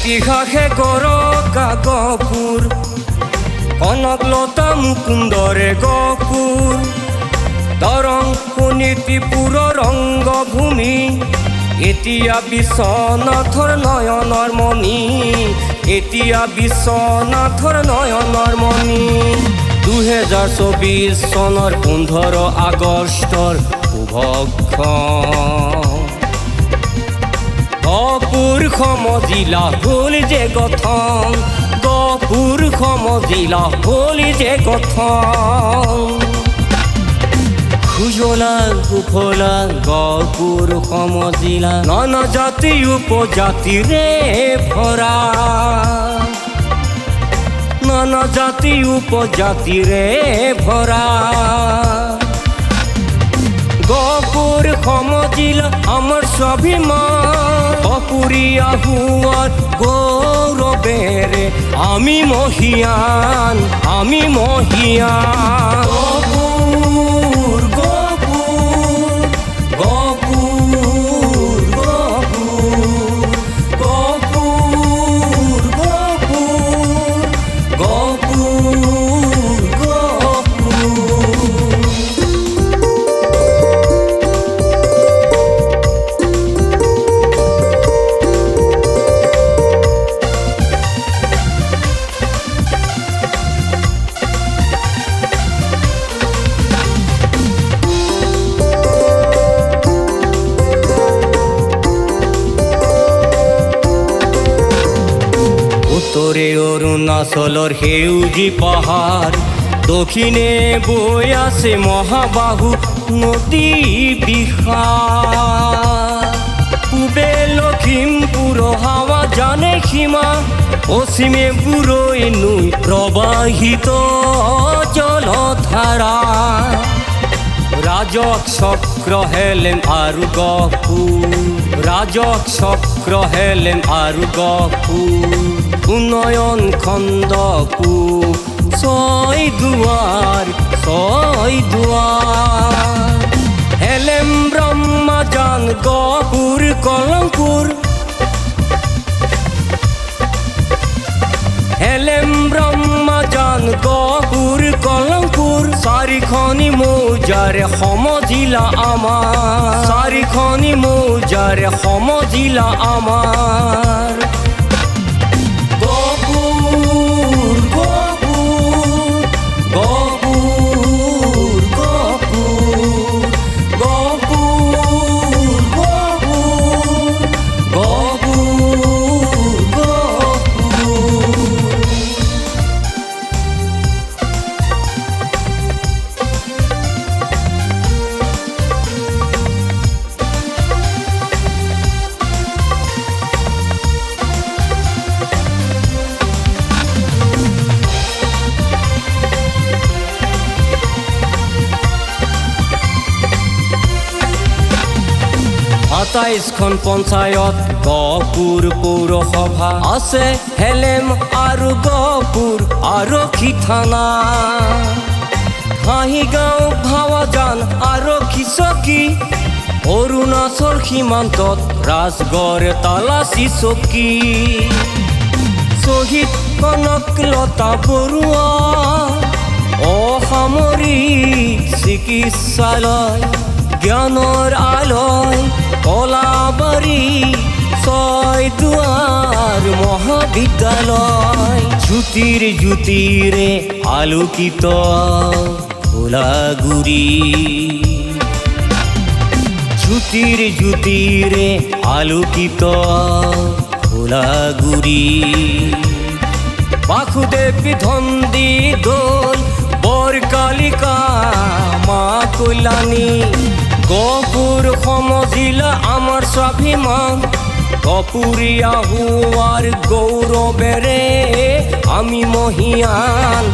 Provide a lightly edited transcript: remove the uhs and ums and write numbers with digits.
ইতিহাসে গৰকা গহপুৰ কনকলতা মুকুন্দৰে গহপুৰ দৰং শোণিতপুৰৰ ৰংগভূমি এতিয়া বিশ্বনাথৰ নয়নৰ মণি এতিয়া বিশ্বনাথৰ নয়নৰ মণি 2024 চনৰ 15 আগষ্টৰ শুভক্ষণ গহপুৰ সমজিলা হ'ল যে গঠন গহপুৰ সমজিলা হ'ল যে গঠন খুজলা কুফলা গহপুৰ সমজিলা নানা জাতি উপজাতিৰে ভৰা নানা জাতি উপজাতিৰে ভৰা গহপুৰ সমজিলা আমাৰ স্বাভিমান গহপুৰীয়া হোৱাৰ গৌৰৱেৰে আমি মহিয়ান উত্তৰে অৰুণাচলৰ সেউজী পাহাৰ দক্ষিণে বৈ আছে মহাবাহু নদী বিশাল পূবে লখিমপুৰ হাৱা জানে সীমা পশ্চিমে বুৰৈ নৈ প্ৰবাহিত জলধাৰা ৰাজক চক্ৰ হেলেম আৰু গহপুৰ ৰাজক চক্ৰ হেলেম আৰু গহপুৰ উন্নয়ন খণ্ড ছয় দুৱাৰ হেলেম ব্ৰহ্মজান গহপুৰ কলংপুৰ হেলেম ব্ৰহ্মজান গহপুৰ কলংপুৰ চাৰিখনি মৌজাৰে সমজিলা আমাৰ চাৰিখনি মৌজাৰে সমজিলা আমাৰ খন পঞ্চায়ত গহপুৰ পৌৰসভা আছে হেলেম আৰু গহপুৰ আৰক্ষী থানা হাঁহিগাঁও ভাৱাজান আৰক্ষী চকী অৰুণাচল সীমান্তত ৰাজগড় তালাচী চকী শ্বহীদ কনকলতা বৰুৱা অসামৰিক চিকিৎসালয় জ্ঞানৰ আলয় কলাবাৰী ছয়দুৱাৰ মহাবিদ্যালয় জ্যোতিৰে আলোকিত ভোলাগুৰি জ্যোতিৰে আলোকিত ভোলাগুৰি বাসুদেৱ ধন্দি দোল বৰকালিকা মা কল্যাণী গহপুৰ সমজিলা আমাৰ স্বাভিমান গহপুৰীয়া হোৱাৰ গৌৰৱেৰে আমি মহিয়ান